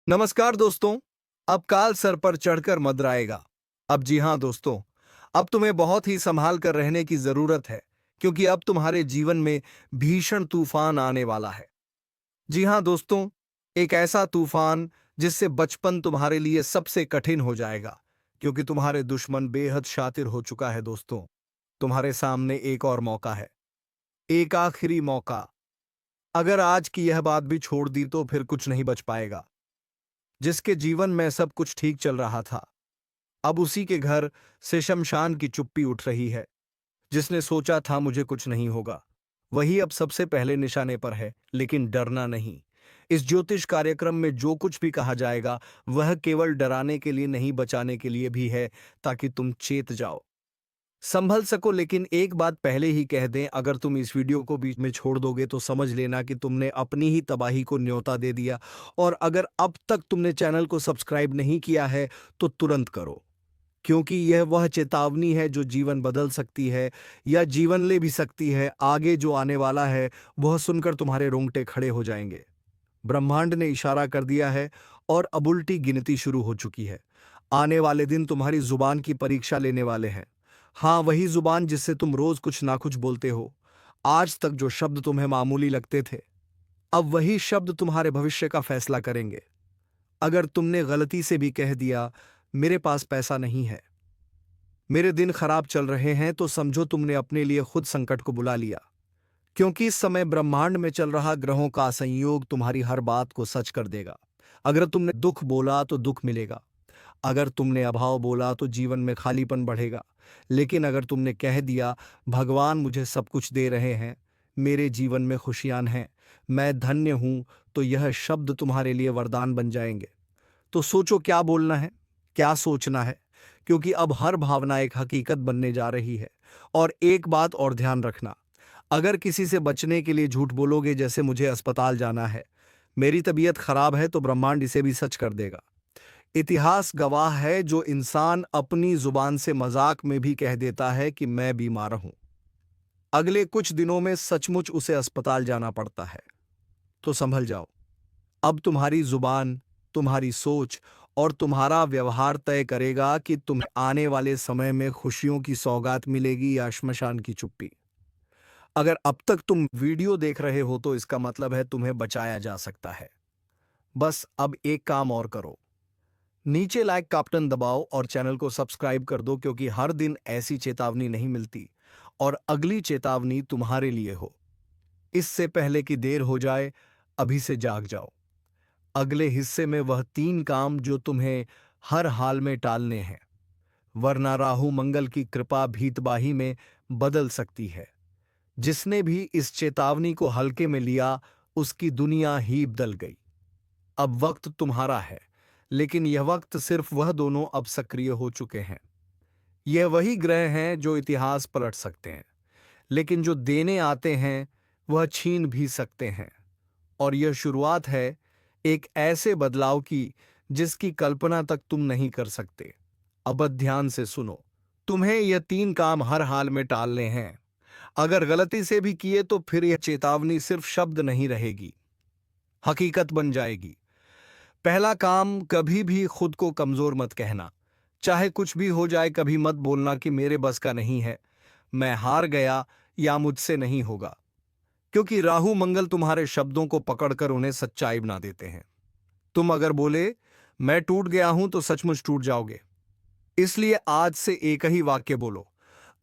नमस्कार दोस्तों। अब काल सर पर चढ़कर मदराएगा। अब जी हाँ दोस्तों, अब तुम्हें बहुत ही संभाल कर रहने की जरूरत है, क्योंकि अब तुम्हारे जीवन में भीषण तूफान आने वाला है। जी हाँ दोस्तों, एक ऐसा तूफान जिससे बचपन तुम्हारे लिए सबसे कठिन हो जाएगा, क्योंकि तुम्हारे दुश्मन बेहद शातिर हो चुका है दोस्तों। तुम्हारे सामने एक और मौका है, एक आखिरी मौका। अगर आज की यह बात भी छोड़ दी तो फिर कुछ नहीं बच पाएगा। जिसके जीवन में सब कुछ ठीक चल रहा था, अब उसी के घर से शमशान की चुप्पी उठ रही है। जिसने सोचा था मुझे कुछ नहीं होगा, वही अब सबसे पहले निशाने पर है। लेकिन डरना नहीं। इस ज्योतिष कार्यक्रम में जो कुछ भी कहा जाएगा, वह केवल डराने के लिए नहीं, बचाने के लिए भी है, ताकि तुम चेत जाओ, संभल सको। लेकिन एक बात पहले ही कह दें, अगर तुम इस वीडियो को बीच में छोड़ दोगे तो समझ लेना कि तुमने अपनी ही तबाही को न्योता दे दिया। और अगर अब तक तुमने चैनल को सब्सक्राइब नहीं किया है तो तुरंत करो, क्योंकि यह वह चेतावनी है जो जीवन बदल सकती है या जीवन ले भी सकती है। आगे जो आने वाला है वह सुनकर तुम्हारे रोंगटे खड़े हो जाएंगे। ब्रह्मांड ने इशारा कर दिया है और अब उल्टी गिनती शुरू हो चुकी है। आने वाले दिन तुम्हारी जुबान की परीक्षा लेने वाले हैं। हाँ, वही जुबान जिससे तुम रोज कुछ ना कुछ बोलते हो। आज तक जो शब्द तुम्हें मामूली लगते थे, अब वही शब्द तुम्हारे भविष्य का फैसला करेंगे। अगर तुमने गलती से भी कह दिया, मेरे पास पैसा नहीं है, मेरे दिन खराब चल रहे हैं, तो समझो तुमने अपने लिए खुद संकट को बुला लिया। क्योंकि इस समय ब्रह्मांड में चल रहा ग्रहों का संयोग तुम्हारी हर बात को सच कर देगा। अगर तुमने दुख बोला तो दुख मिलेगा, अगर तुमने अभाव बोला तो जीवन में खालीपन बढ़ेगा। लेकिन अगर तुमने कह दिया, भगवान मुझे सब कुछ दे रहे हैं, मेरे जीवन में खुशियां हैं, मैं धन्य हूं, तो यह शब्द तुम्हारे लिए वरदान बन जाएंगे। तो सोचो क्या बोलना है, क्या सोचना है, क्योंकि अब हर भावना एक हकीकत बनने जा रही है। और एक बात और ध्यान रखना, अगर किसी से बचने के लिए झूठ बोलोगे, जैसे मुझे अस्पताल जाना है, मेरी तबीयत खराब है, तो ब्रह्मांड इसे भी सच कर देगा। इतिहास गवाह है, जो इंसान अपनी जुबान से मजाक में भी कह देता है कि मैं बीमार हूं, अगले कुछ दिनों में सचमुच उसे अस्पताल जाना पड़ता है। तो संभल जाओ। अब तुम्हारी जुबान, तुम्हारी सोच और तुम्हारा व्यवहार तय करेगा कि तुम्हें आने वाले समय में खुशियों की सौगात मिलेगी या श्मशान की चुप्पी। अगर अब तक तुम वीडियो देख रहे हो तो इसका मतलब है तुम्हें बचाया जा सकता है। बस अब एक काम और करो, नीचे लाइक का बटन दबाओ और चैनल को सब्सक्राइब कर दो, क्योंकि हर दिन ऐसी चेतावनी नहीं मिलती और अगली चेतावनी तुम्हारे लिए हो। इससे पहले कि देर हो जाए, अभी से जाग जाओ। अगले हिस्से में वह 3 काम जो तुम्हें हर हाल में टालने हैं, वरना राहु मंगल की कृपा भीतबाही में बदल सकती है। जिसने भी इस चेतावनी को हल्के में लिया, उसकी दुनिया ही बदल गई। अब वक्त तुम्हारा है, लेकिन यह वक्त सिर्फ वह दोनों अब सक्रिय हो चुके हैं। यह वही ग्रह हैं जो इतिहास पलट सकते हैं, लेकिन जो देने आते हैं वह छीन भी सकते हैं। और यह शुरुआत है एक ऐसे बदलाव की जिसकी कल्पना तक तुम नहीं कर सकते। अब ध्यान से सुनो, तुम्हें यह 3 काम हर हाल में टालने हैं। अगर गलती से भी किए तो फिर यह चेतावनी सिर्फ शब्द नहीं रहेगी, हकीकत बन जाएगी। पहला काम, कभी भी खुद को कमजोर मत कहना। चाहे कुछ भी हो जाए, कभी मत बोलना कि मेरे बस का नहीं है, मैं हार गया या मुझसे नहीं होगा। क्योंकि राहु मंगल तुम्हारे शब्दों को पकड़कर उन्हें सच्चाई बना देते हैं। तुम अगर बोले मैं टूट गया हूं, तो सचमुच टूट जाओगे। इसलिए आज से एक ही वाक्य बोलो।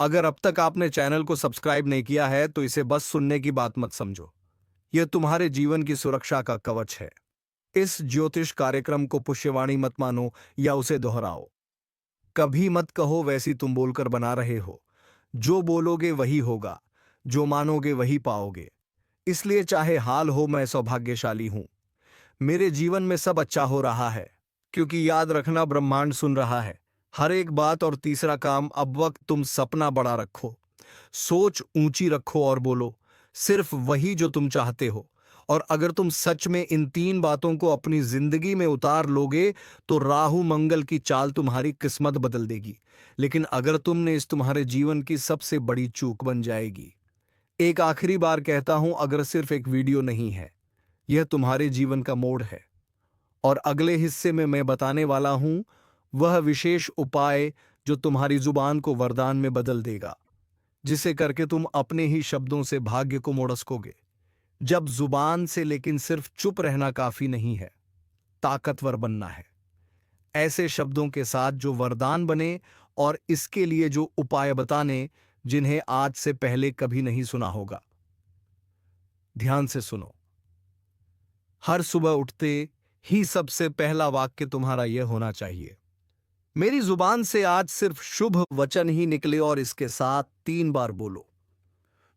अगर अब तक आपने चैनल को सब्सक्राइब नहीं किया है तो इसे बस सुनने की बात मत समझो, यह तुम्हारे जीवन की सुरक्षा का कवच है। इस ज्योतिष कार्यक्रम को पुष्यवाणी मत मानो या उसे दोहराओ। कभी मत कहो वैसी तुम बोलकर बना रहे हो। जो बोलोगे वही होगा, जो मानोगे वही पाओगे। इसलिए चाहे हाल हो, मैं सौभाग्यशाली हूं, मेरे जीवन में सब अच्छा हो रहा है, क्योंकि याद रखना, ब्रह्मांड सुन रहा है हर एक बात। और तीसरा काम, अब वक्त तुम सपना बड़ा रखो, सोच ऊंची रखो और बोलो सिर्फ वही जो तुम चाहते हो। और अगर तुम सच में इन 3 बातों को अपनी जिंदगी में उतार लोगे, तो राहु मंगल की चाल तुम्हारी किस्मत बदल देगी। लेकिन अगर तुमने इस तुम्हारे जीवन की सबसे बड़ी चूक बन जाएगी। एक आखिरी बार कहता हूं, अगर सिर्फ एक वीडियो नहीं है, यह तुम्हारे जीवन का मोड़ है। और अगले हिस्से में मैं बताने वाला हूं वह विशेष उपाय जो तुम्हारी जुबान को वरदान में बदल देगा, जिसे करके तुम अपने ही शब्दों से भाग्य को मोड़ सकोगे। जब जुबान से लेकिन सिर्फ चुप रहना काफी नहीं है, ताकतवर बनना है, ऐसे शब्दों के साथ जो वरदान बने, और इसके लिए जो उपाय बताने जिन्हें आज से पहले कभी नहीं सुना होगा। ध्यान से सुनो। हर सुबह उठते ही सबसे पहला वाक्य तुम्हारा यह होना चाहिए, मेरी जुबान से आज सिर्फ शुभ वचन ही निकले, और इसके साथ 3 बार बोलो,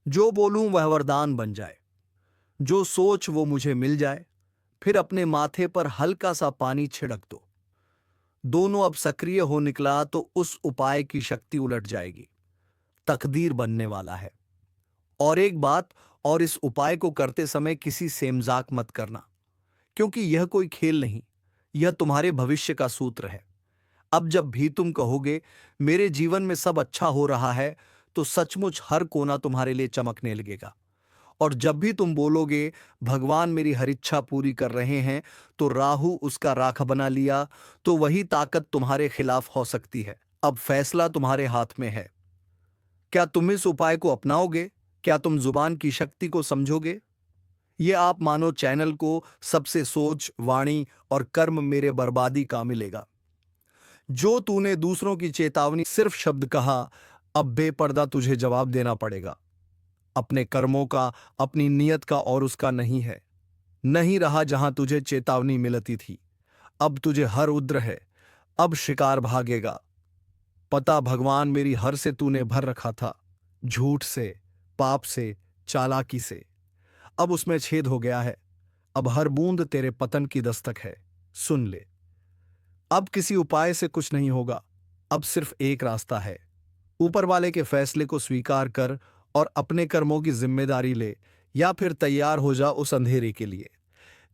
जो बोलूं वह वरदान बन जाए, जो सोच वो मुझे मिल जाए। फिर अपने माथे पर हल्का सा पानी छिड़क दो। दोनों अब सक्रिय हो निकला तो उस उपाय की शक्ति उलट जाएगी, तकदीर बनने वाला है। और एक बात और, इस उपाय को करते समय किसी से मजाक मत करना, क्योंकि यह कोई खेल नहीं, यह तुम्हारे भविष्य का सूत्र है। अब जब भी तुम कहोगे मेरे जीवन में सब अच्छा हो रहा है, तो सचमुच हर कोना तुम्हारे लिए चमकने लगेगा। और जब भी तुम बोलोगे भगवान मेरी हर इच्छा पूरी कर रहे हैं, तो राहु उसका राख बना लिया, तो वही ताकत तुम्हारे खिलाफ हो सकती है। अब फैसला तुम्हारे हाथ में है। क्या तुम इस उपाय को अपनाओगे? क्या तुम जुबान की शक्ति को समझोगे? ये आप मानो चैनल को सबसे सोच, वाणी और कर्म मेरे बर्बादी का मिलेगा। जो तूने दूसरों की चेतावनी सिर्फ शब्द कहा, अब बेपर्दा तुझे जवाब देना पड़ेगा। अपने कर्मों का, अपनी नीयत का और उसका नहीं है। नहीं रहा जहां तुझे चेतावनी मिलती थी, अब तुझे हर उद्र है, अब शिकार भागेगा। पता भगवान मेरी हर से तूने भर रखा था, झूठ से, पाप से, चालाकी से। अब उसमें छेद हो गया है, अब हर बूंद तेरे पतन की दस्तक है। सुन ले, अब किसी उपाय से कुछ नहीं होगा, अब सिर्फ एक रास्ता है। ऊपर वाले के फैसले को स्वीकार कर और अपने कर्मों की जिम्मेदारी ले, या फिर तैयार हो जा उस अंधेरे के लिए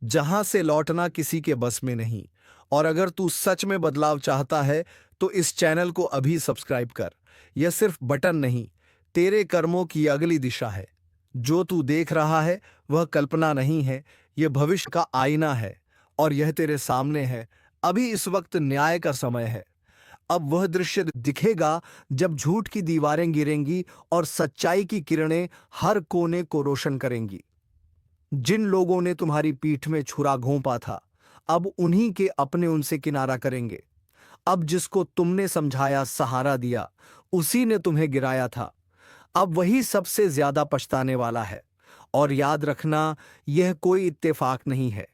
जहां से लौटना किसी के बस में नहीं। और अगर तू सच में बदलाव चाहता है, तो इस चैनल को अभी सब्सक्राइब कर। यह सिर्फ बटन नहीं, तेरे कर्मों की अगली दिशा है। जो तू देख रहा है वह कल्पना नहीं है, यह भविष्य का आईना है, और यह तेरे सामने है। अभी इस वक्त न्याय का समय है। अब वह दृश्य दिखेगा जब झूठ की दीवारें गिरेंगी और सच्चाई की किरणें हर कोने को रोशन करेंगी। जिन लोगों ने तुम्हारी पीठ में छुरा घोंपा था, अब उन्हीं के अपने उनसे किनारा करेंगे। अब जिसको तुमने समझाया, सहारा दिया, उसी ने तुम्हें गिराया था, अब वही सबसे ज्यादा पछताने वाला है। और याद रखना, यह कोई इत्तेफाक नहीं है,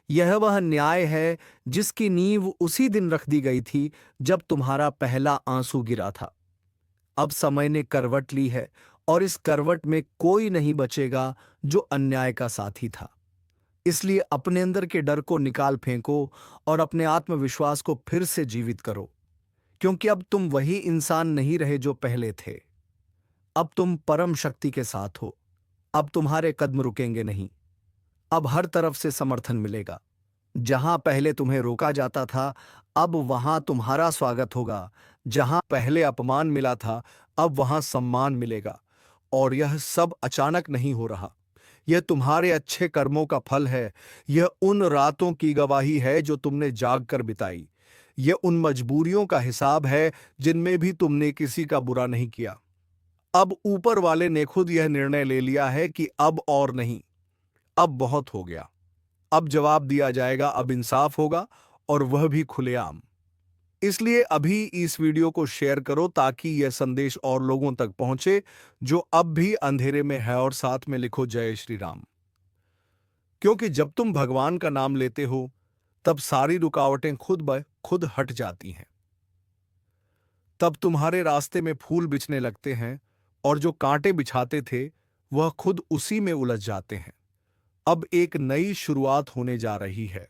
यह वह न्याय है जिसकी नींव उसी दिन रख दी गई थी जब तुम्हारा पहला आंसू गिरा था। अब समय ने करवट ली है, और इस करवट में कोई नहीं बचेगा जो अन्याय का साथी था। इसलिए अपने अंदर के डर को निकाल फेंको और अपने आत्मविश्वास को फिर से जीवित करो, क्योंकि अब तुम वही इंसान नहीं रहे जो पहले थे। अब तुम परम शक्ति के साथ हो। अब तुम्हारे कदम रुकेंगे नहीं, अब हर तरफ से समर्थन मिलेगा। जहां पहले तुम्हें रोका जाता था, अब वहां तुम्हारा स्वागत होगा। जहां पहले अपमान मिला था, अब वहां सम्मान मिलेगा। और यह सब अचानक नहीं हो रहा, यह तुम्हारे अच्छे कर्मों का फल है। यह उन रातों की गवाही है जो तुमने जाग कर बिताई। यह उन मजबूरियों का हिसाब है जिनमें भी तुमने किसी का बुरा नहीं किया। अब ऊपर वाले ने खुद यह निर्णय ले लिया है कि अब और नहीं, अब बहुत हो गया। अब जवाब दिया जाएगा, अब इंसाफ होगा, और वह भी खुलेआम। इसलिए अभी इस वीडियो को शेयर करो ताकि यह संदेश और लोगों तक पहुंचे जो अब भी अंधेरे में है, और साथ में लिखो जय श्री राम। क्योंकि जब तुम भगवान का नाम लेते हो, तब सारी रुकावटें खुद ब खुद हट जाती हैं। तब तुम्हारे रास्ते में फूल बिछने लगते हैं, और जो कांटे बिछाते थे वह खुद उसी में उलझ जाते हैं। अब एक नई शुरुआत होने जा रही है,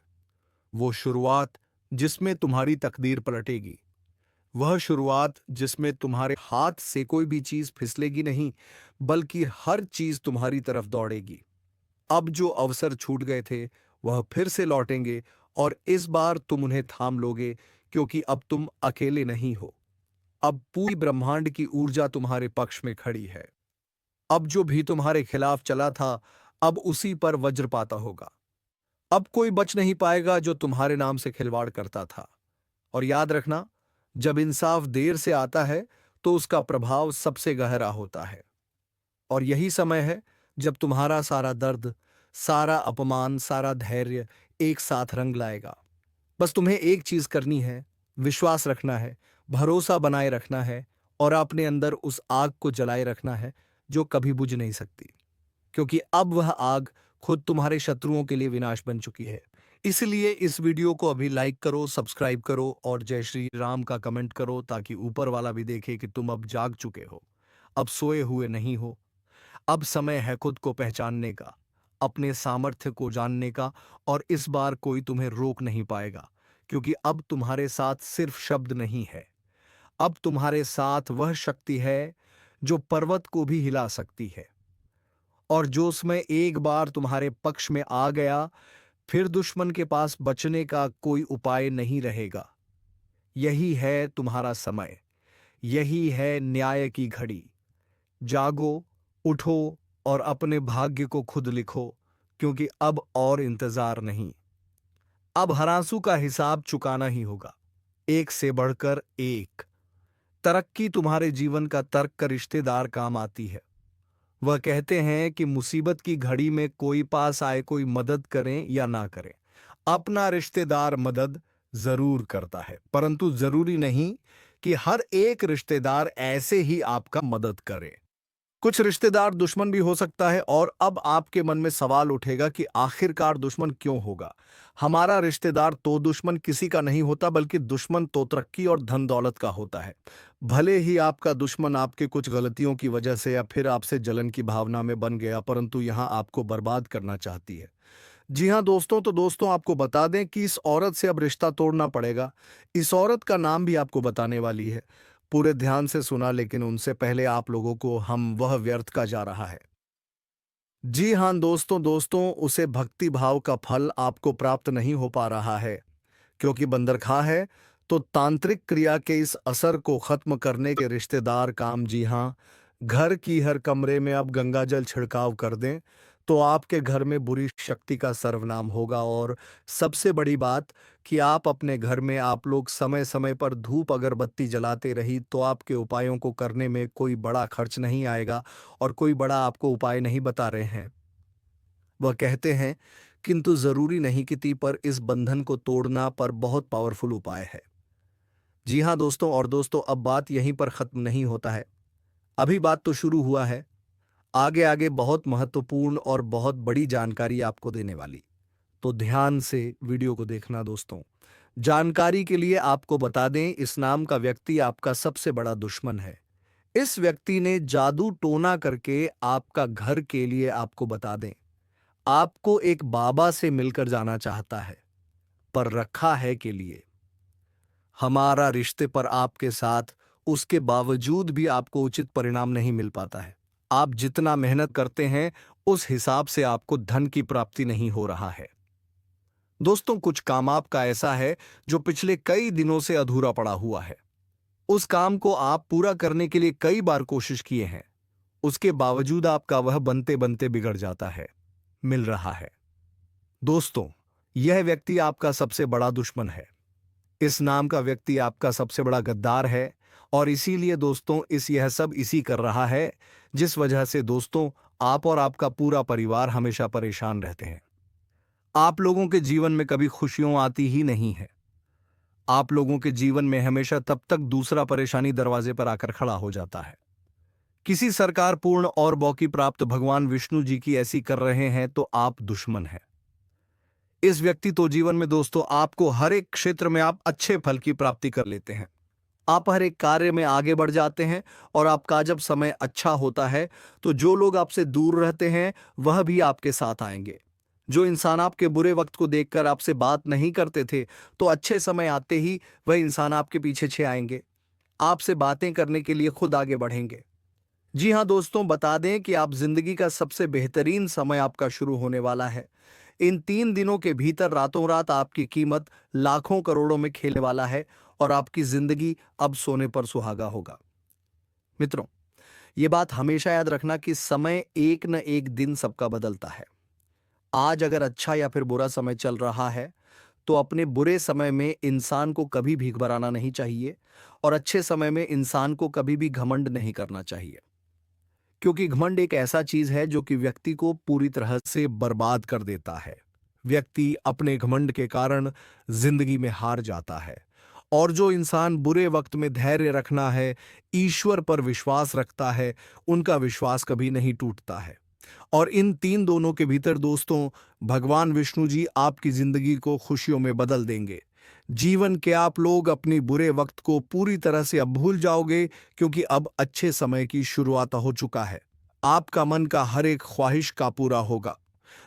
वो शुरुआत जिसमें तुम्हारी तकदीर पलटेगी। वह शुरुआत जिसमें तुम्हारे हाथ से कोई भी चीज फिसलेगी नहीं, बल्कि हर चीज तुम्हारी तरफ दौड़ेगी। अब जो अवसर छूट गए थे वह फिर से लौटेंगे, और इस बार तुम उन्हें थाम लोगे, क्योंकि अब तुम अकेले नहीं हो। अब पूरी ब्रह्मांड की ऊर्जा तुम्हारे पक्ष में खड़ी है। अब जो भी तुम्हारे खिलाफ चला था, अब उसी पर वज्रपात होगा। अब कोई बच नहीं पाएगा जो तुम्हारे नाम से खिलवाड़ करता था। और याद रखना, जब इंसाफ देर से आता है तो उसका प्रभाव सबसे गहरा होता है। और यही समय है जब तुम्हारा सारा दर्द, सारा अपमान, सारा धैर्य एक साथ रंग लाएगा। बस तुम्हें एक चीज करनी है, विश्वास रखना है, भरोसा बनाए रखना है और अपने अंदर उस आग को जलाए रखना है जो कभी बुझ नहीं सकती। क्योंकि अब वह आग खुद तुम्हारे शत्रुओं के लिए विनाश बन चुकी है। इसलिए इस वीडियो को अभी लाइक करो, सब्सक्राइब करो और जय श्री राम का कमेंट करो, ताकि ऊपर वाला भी देखे कि तुम अब जाग चुके हो, अब सोए हुए नहीं हो। अब समय है खुद को पहचानने का, अपने सामर्थ्य को जानने का। और इस बार कोई तुम्हें रोक नहीं पाएगा, क्योंकि अब तुम्हारे साथ सिर्फ शब्द नहीं है, अब तुम्हारे साथ वह शक्ति है जो पर्वत को भी हिला सकती है। और जो उसमें एक बार तुम्हारे पक्ष में आ गया, फिर दुश्मन के पास बचने का कोई उपाय नहीं रहेगा। यही है तुम्हारा समय, यही है न्याय की घड़ी। जागो, उठो और अपने भाग्य को खुद लिखो, क्योंकि अब और इंतजार नहीं। अब हरांसू का हिसाब चुकाना ही होगा, एक से बढ़कर एक। तरक्की तुम्हारे जीवन का तर्क का रिश्तेदार काम आती है। वह कहते हैं कि मुसीबत की घड़ी में कोई पास आए, कोई मदद करें या ना करें, अपना रिश्तेदार मदद जरूर करता है। परंतु जरूरी नहीं कि हर एक रिश्तेदार ऐसे ही आपका मदद करे। कुछ रिश्तेदार दुश्मन भी हो सकता है। और अब आपके मन में सवाल उठेगा कि आखिरकार दुश्मन क्यों होगा। हमारा रिश्तेदार तो दुश्मन किसी का नहीं होता, बल्कि दुश्मन तो तरक्की और धन दौलत का होता है। भले ही आपका दुश्मन आपके कुछ गलतियों की वजह से या फिर आपसे जलन की भावना में बन गया, परंतु यहां आपको बर्बाद करना चाहती है। जी हां दोस्तों, तो दोस्तों आपको बता दें कि इस औरत से अब रिश्ता तोड़ना पड़ेगा। इस औरत का नाम भी आपको बताने वाली है। पूरे ध्यान से सुना, लेकिन उनसे पहले आप लोगों को हम वह व्यर्थ का जा रहा है। जी हां दोस्तों, उसे भक्ति भाव का फल आपको प्राप्त नहीं हो पा रहा है, क्योंकि बंदरखा है। तो तांत्रिक क्रिया के इस असर को खत्म करने के रिश्तेदार काम, जी हां, घर की हर कमरे में अब गंगा जल छिड़काव कर दें, तो आपके घर में बुरी शक्ति का सर्वनाम होगा। और सबसे बड़ी बात कि आप अपने घर में आप लोग समय समय पर धूप अगरबत्ती जलाते रही, तो आपके उपायों को करने में कोई बड़ा खर्च नहीं आएगा और कोई बड़ा आपको उपाय नहीं बता रहे हैं। वह कहते हैं किंतु जरूरी नहीं कि पर इस बंधन को तोड़ना पर बहुत पावरफुल उपाय है। जी हाँ दोस्तों, और दोस्तों अब बात यहीं पर खत्म नहीं होता है, अभी बात तो शुरू हुआ है। आगे आगे बहुत महत्वपूर्ण और बहुत बड़ी जानकारी आपको देने वाली, तो ध्यान से वीडियो को देखना दोस्तों। जानकारी के लिए आपको बता दें, इस नाम का व्यक्ति आपका सबसे बड़ा दुश्मन है। इस व्यक्ति ने जादू टोना करके आपका घर के लिए, आपको बता दें, आपको एक बाबा से मिलकर जाना चाहता है, पर रखा है के लिए। हमारा रिश्ते पर आपके साथ, उसके बावजूद भी आपको उचित परिणाम नहीं मिल पाता है। आप जितना मेहनत करते हैं उस हिसाब से आपको धन की प्राप्ति नहीं हो रहा है। दोस्तों कुछ काम आपका ऐसा है जो पिछले कई दिनों से अधूरा पड़ा हुआ है। उस काम को आप पूरा करने के लिए कई बार कोशिश किए हैं, उसके बावजूद आपका वह बनते बनते बिगड़ जाता है, मिल रहा है। दोस्तों यह व्यक्ति आपका सबसे बड़ा दुश्मन है। इस नाम का व्यक्ति आपका सबसे बड़ा गद्दार है। और इसीलिए दोस्तों यह सब इसी कर रहा है, जिस वजह से दोस्तों आप और आपका पूरा परिवार हमेशा परेशान रहते हैं। आप लोगों के जीवन में कभी खुशियां आती ही नहीं है। आप लोगों के जीवन में हमेशा तब तक दूसरा परेशानी दरवाजे पर आकर खड़ा हो जाता है। किसी सरकार पूर्ण और बौकी प्राप्त भगवान विष्णु जी की ऐसी कर रहे हैं तो आप दुश्मन हैं। इस व्यक्ति तो जीवन में दोस्तों आपको हर एक क्षेत्र में आप अच्छे फल की प्राप्ति कर लेते हैं। आप हर एक कार्य में आगे बढ़ जाते हैं और आपका जब समय अच्छा होता है तो जो लोग आपसे दूर रहते हैं वह भी आपके साथ आएंगे। जो इंसान आपके बुरे वक्त को देखकर आपसे बात नहीं करते थे, तो अच्छे समय आते ही वह इंसान आपके पीछे छे आएंगे, आपसे बातें करने के लिए खुद आगे बढ़ेंगे। जी हाँ दोस्तों, बता दें कि आप जिंदगी का सबसे बेहतरीन समय आपका शुरू होने वाला है। इन 3 दिनों के भीतर रातों रात आपकी कीमत लाखों करोड़ों में खेलने वाला है और आपकी जिंदगी अब सोने पर सुहागा होगा। मित्रों, ये बात हमेशा याद रखना कि समय एक न एक दिन सबका बदलता है। आज अगर अच्छा या फिर बुरा समय चल रहा है, तो अपने बुरे समय में इंसान को कभी भी घबराना नहीं चाहिए और अच्छे समय में इंसान को कभी भी घमंड नहीं करना चाहिए। क्योंकि घमंड एक ऐसा चीज है जो कि व्यक्ति को पूरी तरह से बर्बाद कर देता है। व्यक्ति अपने घमंड के कारण जिंदगी में हार जाता है। और जो इंसान बुरे वक्त में धैर्य रखना है, ईश्वर पर विश्वास रखता है, उनका विश्वास कभी नहीं टूटता है। और इन तीन दोनों के भीतर दोस्तों, भगवान विष्णु जी आपकी जिंदगी को खुशियों में बदल देंगे। जीवन के आप लोग अपनी बुरे वक्त को पूरी तरह से अब भूल जाओगे, क्योंकि अब अच्छे समय की शुरुआत हो चुका है। आपका मन का हर एक ख्वाहिश का पूरा होगा।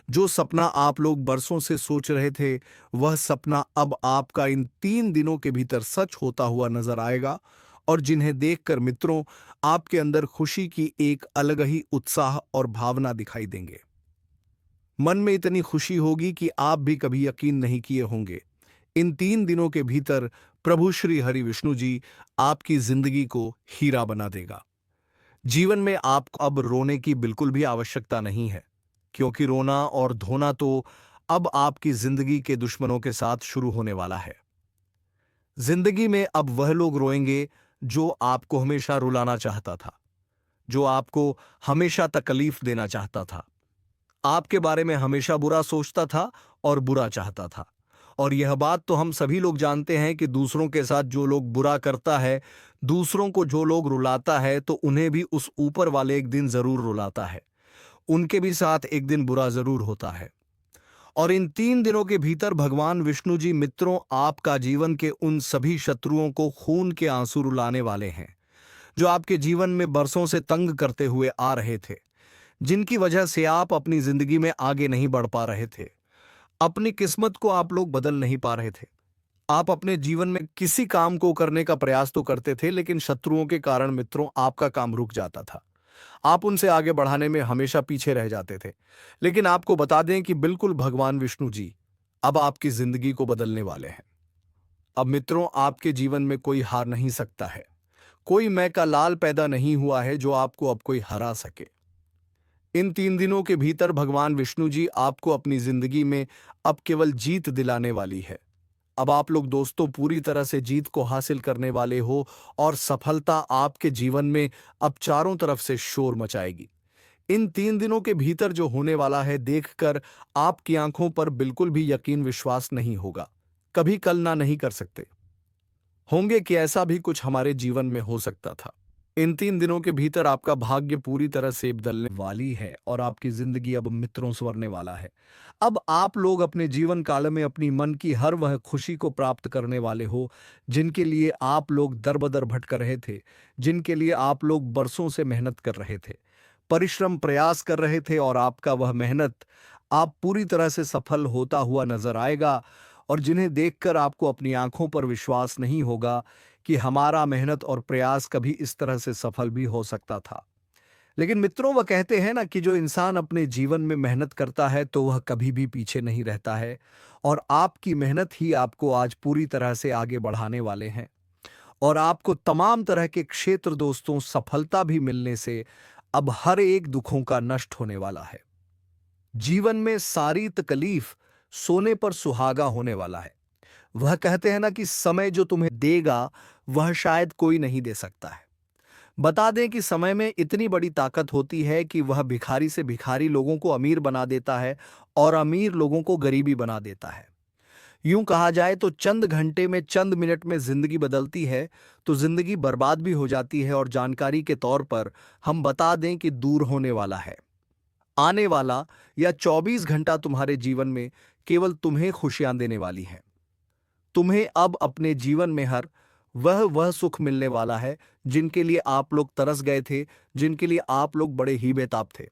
जो सपना आप लोग बरसों से सोच रहे थे, वह सपना अब आपका इन 3 दिनों के भीतर सच होता हुआ नजर आएगा। और जिन्हें देखकर मित्रों, आपके अंदर खुशी की एक अलग ही उत्साह और भावना दिखाई देंगे। मन में इतनी खुशी होगी कि आप भी कभी यकीन नहीं किए होंगे। इन 3 दिनों के भीतर प्रभु श्री हरि विष्णु जी आपकी जिंदगी को हीरा बना देगा। जीवन में आपको अब रोने की बिल्कुल भी आवश्यकता नहीं है, क्योंकि रोना और धोना तो अब आपकी जिंदगी के दुश्मनों के साथ शुरू होने वाला है। जिंदगी में अब वह लोग रोएंगे जो आपको हमेशा रुलाना चाहता था, जो आपको हमेशा तकलीफ देना चाहता था, आपके बारे में हमेशा बुरा सोचता था और बुरा चाहता था। और यह बात तो हम सभी लोग जानते हैं कि दूसरों के साथ जो लोग बुरा करता है, दूसरों को जो लोग रुलाता है, तो उन्हें भी उस ऊपर वाले एक दिन जरूर रुलाता है। उनके भी साथ एक दिन बुरा जरूर होता है। और इन 3 दिनों के भीतर भगवान विष्णु जी मित्रों आपका जीवन के उन सभी शत्रुओं को खून के आंसू रुलाने वाले हैं, जो आपके जीवन में बरसों से तंग करते हुए आ रहे थे, जिनकी वजह से आप अपनी जिंदगी में आगे नहीं बढ़ पा रहे थे। अपनी किस्मत को आप लोग बदल नहीं पा रहे थे। आप अपने जीवन में किसी काम को करने का प्रयास तो करते थे, लेकिन शत्रुओं के कारण मित्रों आपका काम रुक जाता था। आप उनसे आगे बढ़ाने में हमेशा पीछे रह जाते थे। लेकिन आपको बता दें कि बिल्कुल भगवान विष्णु जी अब आपकी जिंदगी को बदलने वाले हैं। अब मित्रों, आपके जीवन में कोई हार नहीं सकता है। कोई मैं का लाल पैदा नहीं हुआ है जो आपको अब कोई हरा सके। इन 3 दिनों के भीतर भगवान विष्णु जी आपको अपनी जिंदगी में अब केवल जीत दिलाने वाली है। अब आप लोग दोस्तों पूरी तरह से जीत को हासिल करने वाले हो और सफलता आपके जीवन में अब चारों तरफ से शोर मचाएगी। इन 3 दिनों के भीतर जो होने वाला है देखकर आपकी आंखों पर बिल्कुल भी यकीन विश्वास नहीं होगा। कभी कल्पना नहीं कर सकते होंगे कि ऐसा भी कुछ हमारे जीवन में हो सकता था। इन 3 दिनों के भीतर आपका भाग्य पूरी तरह से बदलने वाली है और आपकी जिंदगी अब मित्रों संवरने वाला है। अब आप लोग अपने जीवन काल में अपनी मन की हर वह खुशी को प्राप्त करने वाले हो, जिनके लिए आप लोग दर बदर भटक रहे थे, जिनके लिए आप लोग बरसों से मेहनत कर रहे थे, परिश्रम प्रयास कर रहे थे, और आपका वह मेहनत आप पूरी तरह से सफल होता हुआ नजर आएगा। और जिन्हें देखकर आपको अपनी आंखों पर विश्वास नहीं होगा कि हमारा मेहनत और प्रयास कभी इस तरह से सफल भी हो सकता था। लेकिन मित्रों, वह कहते हैं ना कि जो इंसान अपने जीवन में मेहनत करता है तो वह कभी भी पीछे नहीं रहता है। और आपकी मेहनत ही आपको आज पूरी तरह से आगे बढ़ाने वाले हैं। और आपको तमाम तरह के क्षेत्र दोस्तों सफलता भी मिलने से अब हर एक दुखों का नष्ट होने वाला है। जीवन में सारी तकलीफ सोने पर सुहागा होने वाला है। वह कहते हैं ना कि समय जो तुम्हें देगा वह शायद कोई नहीं दे सकता है। बता दें कि समय में इतनी बड़ी ताकत होती है कि वह भिखारी से भिखारी लोगों को अमीर बना देता है और अमीर लोगों को गरीबी बना देता है। यूं कहा जाए तो चंद घंटे में, चंद मिनट में जिंदगी बदलती है तो जिंदगी बर्बाद भी हो जाती है। और जानकारी के तौर पर हम बता दें कि दूर होने वाला है आने वाला या 24 घंटा तुम्हारे जीवन में केवल तुम्हें खुशियां देने वाली है। तुम्हें अब अपने जीवन में हर वह सुख मिलने वाला है जिनके लिए आप लोग तरस गए थे, जिनके लिए आप लोग बड़े ही बेताब थे।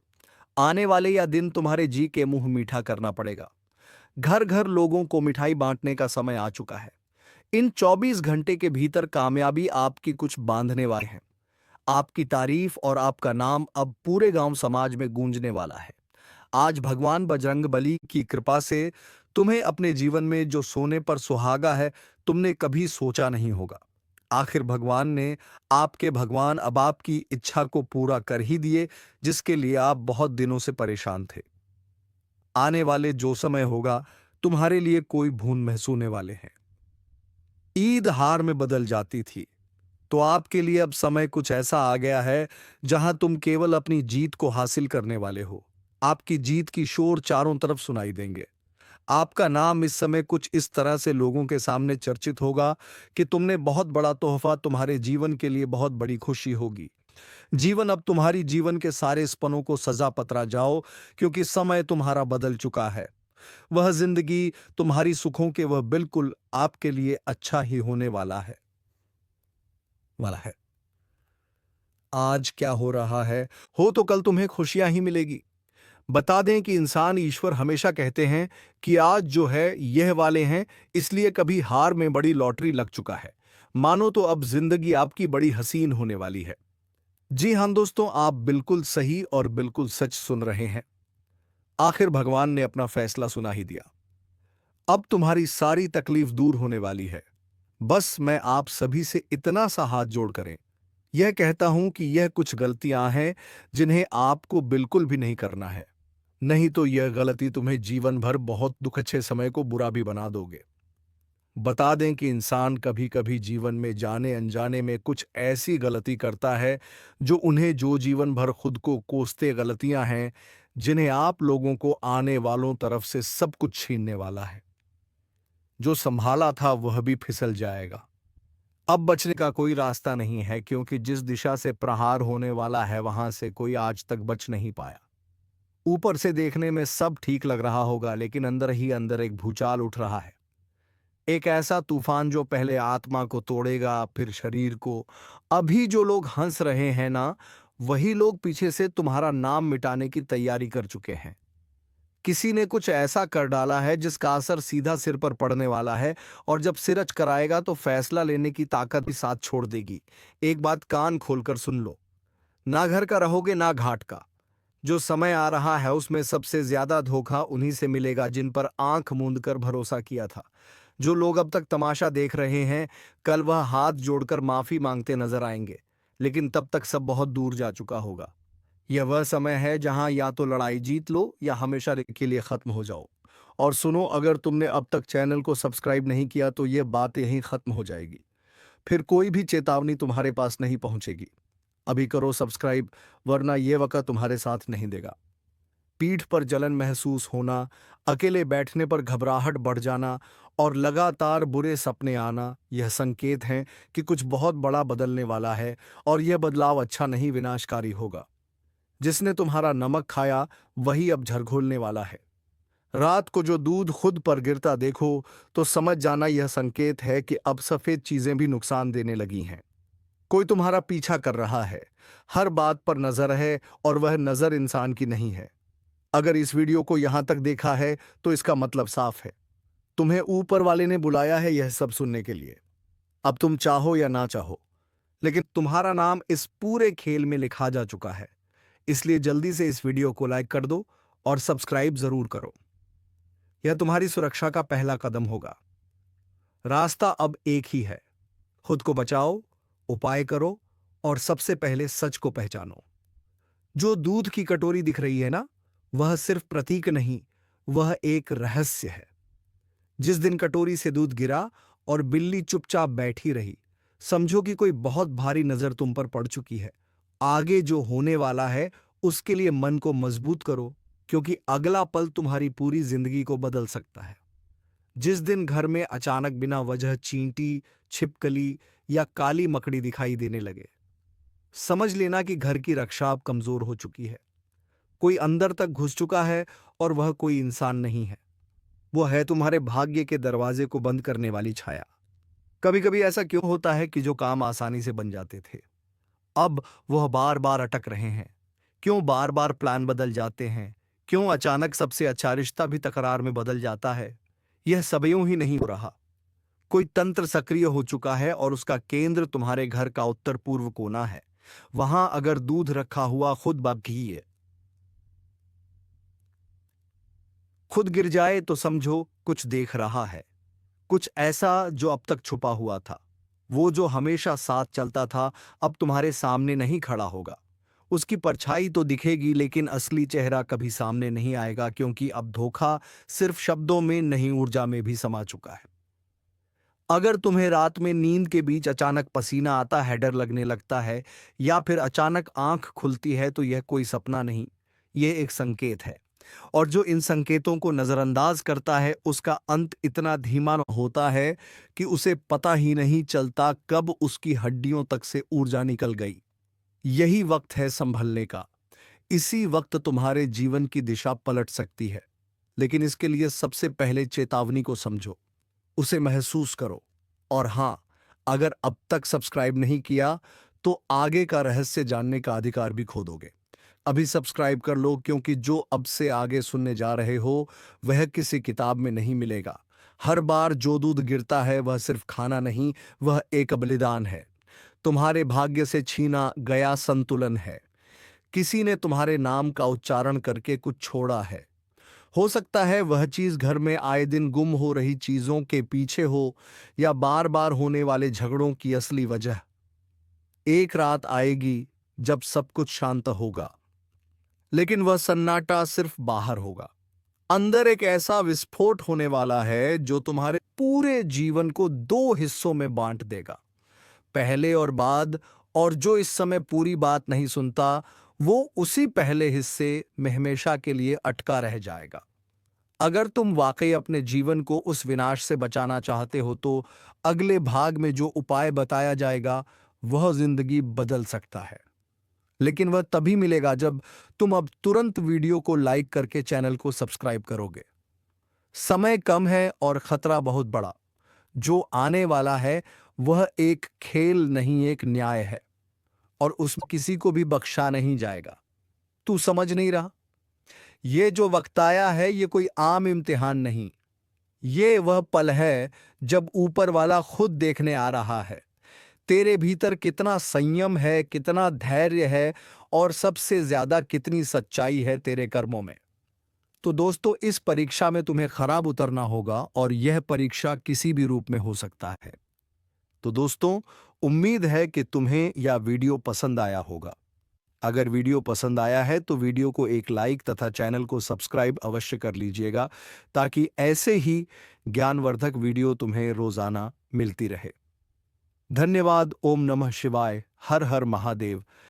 आने वाले यह दिन तुम्हारे जी के मुंह मीठा करना पड़ेगा। घर घर लोगों को मिठाई बांटने का समय आ चुका है। इन 24 घंटे के भीतर कामयाबी आपकी कुछ बांधने वाले हैं। आपकी तारीफ और आपका नाम अब पूरे गांव समाज में गूंजने वाला है। आज भगवान बजरंगबली की कृपा से तुम्हें अपने जीवन में जो सोने पर सुहागा है, तुमने कभी सोचा नहीं होगा। आखिर भगवान ने, आपके भगवान अब आपकी इच्छा को पूरा कर ही दिए, जिसके लिए आप बहुत दिनों से परेशान थे। आने वाले जो समय होगा तुम्हारे लिए कोई भून महसूने वाले हैं। ईद हार में बदल जाती थी, तो आपके लिए अब समय कुछ ऐसा आ गया है जहां तुम केवल अपनी जीत को हासिल करने वाले हो। आपकी जीत की शोर चारों तरफ सुनाई देंगे। आपका नाम इस समय कुछ इस तरह से लोगों के सामने चर्चित होगा कि तुमने बहुत बड़ा तोहफा, तुम्हारे जीवन के लिए बहुत बड़ी खुशी होगी। जीवन अब तुम्हारी जीवन के सारे स्पनों को सजा पतरा जाओ, क्योंकि समय तुम्हारा बदल चुका है। वह जिंदगी तुम्हारी सुखों के वह बिल्कुल आपके लिए अच्छा ही होने वाला है। आज क्या हो रहा है, हो तो कल तुम्हें खुशियां ही मिलेगी। बता दें कि इंसान ईश्वर हमेशा कहते हैं कि आज जो है यह वाले हैं, इसलिए कभी हार में बड़ी लॉटरी लग चुका है। मानो तो अब जिंदगी आपकी बड़ी हसीन होने वाली है। जी हां दोस्तों, आप बिल्कुल सही और बिल्कुल सच सुन रहे हैं। आखिर भगवान ने अपना फैसला सुना ही दिया। अब तुम्हारी सारी तकलीफ दूर होने वाली है। बस मैं आप सभी से इतना सा हाथ जोड़ करें, यह कहता हूं कि यह कुछ गलतियां हैं जिन्हें आपको बिल्कुल भी नहीं करना है। नहीं तो यह गलती तुम्हें जीवन भर बहुत दुख अच्छे समय को बुरा भी बना दोगे। बता दें कि इंसान कभी कभी जीवन में जाने अनजाने में कुछ ऐसी गलती करता है जो जीवन भर खुद को कोसते गलतियां हैं, जिन्हें आप लोगों को आने वालों तरफ से सब कुछ छीनने वाला है। जो संभाला था वह भी फिसल जाएगा। अब बचने का कोई रास्ता नहीं है, क्योंकि जिस दिशा से प्रहार होने वाला है वहां से कोई आज तक बच नहीं पाया। ऊपर से देखने में सब ठीक लग रहा होगा, लेकिन अंदर ही अंदर एक भूचाल उठ रहा है। एक ऐसा तूफान जो पहले आत्मा को तोड़ेगा, फिर शरीर को। अभी जो लोग हंस रहे हैं ना, वही लोग पीछे से तुम्हारा नाम मिटाने की तैयारी कर चुके हैं। किसी ने कुछ ऐसा कर डाला है जिसका असर सीधा सिर पर पड़ने वाला है, और जब सिरच कराएगा तो फैसला लेने की ताकत भी साथ छोड़ देगी। एक बात कान खोलकर सुन लो, ना घर का रहोगे ना घाट का। जो समय आ रहा है उसमें सबसे ज्यादा धोखा उन्हीं से मिलेगा जिन पर आंख मूंद कर भरोसा किया था। जो लोग अब तक तमाशा देख रहे हैं, कल वह हाथ जोड़कर माफी मांगते नजर आएंगे, लेकिन तब तक सब बहुत दूर जा चुका होगा। यह वह समय है जहां या तो लड़ाई जीत लो या हमेशा के लिए खत्म हो जाओ। और सुनो, अगर तुमने अब तक चैनल को सब्सक्राइब नहीं किया तो यह बात यहीं खत्म हो जाएगी। फिर कोई भी चेतावनी तुम्हारे पास नहीं पहुंचेगी। अभी करो सब्सक्राइब, वरना यह वक़्त तुम्हारे साथ नहीं देगा। पीठ पर जलन महसूस होना, अकेले बैठने पर घबराहट बढ़ जाना और लगातार बुरे सपने आना, यह संकेत हैं कि कुछ बहुत बड़ा बदलने वाला है, और यह बदलाव अच्छा नहीं, विनाशकारी होगा। जिसने तुम्हारा नमक खाया वही अब झरघोलने वाला है। रात को जो दूध खुद पर गिरता देखो तो समझ जाना, यह संकेत है कि अब सफेद चीजें भी नुकसान देने लगी हैं। कोई तुम्हारा पीछा कर रहा है, हर बात पर नजर है, और वह नजर इंसान की नहीं है। अगर इस वीडियो को यहां तक देखा है तो इसका मतलब साफ है, तुम्हें ऊपर वाले ने बुलाया है यह सब सुनने के लिए। अब तुम चाहो या ना चाहो, लेकिन तुम्हारा नाम इस पूरे खेल में लिखा जा चुका है। इसलिए जल्दी से इस वीडियो को लाइक कर दो और सब्सक्राइब जरूर करो। यह तुम्हारी सुरक्षा का पहला कदम होगा। रास्ता अब एक ही है, खुद को बचाओ, उपाय करो, और सबसे पहले सच को पहचानो। जो दूध की कटोरी दिख रही है ना, वह सिर्फ प्रतीक नहीं, वह एक रहस्य है। जिस दिन कटोरी से दूध गिरा और बिल्ली चुपचाप बैठी रही, समझो कि कोई बहुत भारी नजर तुम पर पड़ चुकी है। आगे जो होने वाला है उसके लिए मन को मजबूत करो, क्योंकि अगला पल तुम्हारी पूरी जिंदगी को बदल सकता है। जिस दिन घर में अचानक बिना वजह चींटी, छिपकली या काली मकड़ी दिखाई देने लगे, समझ लेना कि घर की रक्षा अब कमजोर हो चुकी है। कोई अंदर तक घुस चुका है, और वह कोई इंसान नहीं है, वो है तुम्हारे भाग्य के दरवाजे को बंद करने वाली छाया। कभी कभी ऐसा क्यों होता है कि जो काम आसानी से बन जाते थे, अब वह बार बार अटक रहे हैं? क्यों बार बार प्लान बदल जाते हैं? क्यों अचानक सबसे अच्छा रिश्ता भी तकरार में बदल जाता है? यह सब यूं ही नहीं हो रहा। कोई तंत्र सक्रिय हो चुका है, और उसका केंद्र तुम्हारे घर का उत्तर पूर्व कोना है। वहां अगर दूध रखा हुआ खुद गिर जाए तो समझो कुछ देख रहा है, कुछ ऐसा जो अब तक छुपा हुआ था। वो जो हमेशा साथ चलता था अब तुम्हारे सामने नहीं खड़ा होगा। उसकी परछाई तो दिखेगी लेकिन असली चेहरा कभी सामने नहीं आएगा, क्योंकि अब धोखा सिर्फ शब्दों में नहीं, ऊर्जा में भी समा चुका है। अगर तुम्हें रात में नींद के बीच अचानक पसीना आता है, डर लगने लगता है, या फिर अचानक आंख खुलती है, तो यह कोई सपना नहीं, यह एक संकेत है। और जो इन संकेतों को नजरअंदाज करता है, उसका अंत इतना धीमा होता है कि उसे पता ही नहीं चलता कब उसकी हड्डियों तक से ऊर्जा निकल गई। यही वक्त है संभलने का। इसी वक्त तुम्हारे जीवन की दिशा पलट सकती है। लेकिन इसके लिए सबसे पहले चेतावनी को समझो, उसे महसूस करो। और हां, अगर अब तक सब्सक्राइब नहीं किया तो आगे का रहस्य जानने का अधिकार भी खो दोगे। अभी सब्सक्राइब कर लो, क्योंकि जो अब से आगे सुनने जा रहे हो वह किसी किताब में नहीं मिलेगा। हर बार जो दूध गिरता है वह सिर्फ खाना नहीं, वह एक बलिदान है। तुम्हारे भाग्य से छीना गया संतुलन है। किसी ने तुम्हारे नाम का उच्चारण करके कुछ छोड़ा है। हो सकता है वह चीज घर में आए दिन गुम हो रही चीजों के पीछे हो, या बार बार होने वाले झगड़ों की असली वजह। एक रात आएगी जब सब कुछ शांत होगा, लेकिन वह सन्नाटा सिर्फ बाहर होगा। अंदर एक ऐसा विस्फोट होने वाला है जो तुम्हारे पूरे जीवन को दो हिस्सों में बांट देगा, पहले और बाद। और जो इस समय पूरी बात नहीं सुनता, वो उसी पहले हिस्से में हमेशा के लिए अटका रह जाएगा। अगर तुम वाकई अपने जीवन को उस विनाश से बचाना चाहते हो, तो अगले भाग में जो उपाय बताया जाएगा वह जिंदगी बदल सकता है। लेकिन वह तभी मिलेगा जब तुम अब तुरंत वीडियो को लाइक करके चैनल को सब्सक्राइब करोगे। समय कम है और खतरा बहुत बड़ा। जो आने वाला है वह एक खेल नहीं, एक न्याय है, और उसमें किसी को भी बख्शा नहीं जाएगा। तू समझ नहीं रहा? ये जो वक्त आया है, ये कोई आम इम्तिहान नहीं। ये वह पल है जब ऊपर वाला खुद देखने आ रहा है तेरे भीतर कितना संयम है, कितना धैर्य है, और सबसे ज्यादा कितनी सच्चाई है तेरे कर्मों में। तो दोस्तों, इस परीक्षा में तुम्हें खराब उतरना होगा, और यह परीक्षा किसी भी रूप में हो सकता है। तो दोस्तों, उम्मीद है कि तुम्हें यह वीडियो पसंद आया होगा। अगर वीडियो पसंद आया है तो वीडियो को एक लाइक तथा चैनल को सब्सक्राइब अवश्य कर लीजिएगा, ताकि ऐसे ही ज्ञानवर्धक वीडियो तुम्हें रोजाना मिलती रहे। धन्यवाद। ओम नमः शिवाय। हर हर महादेव।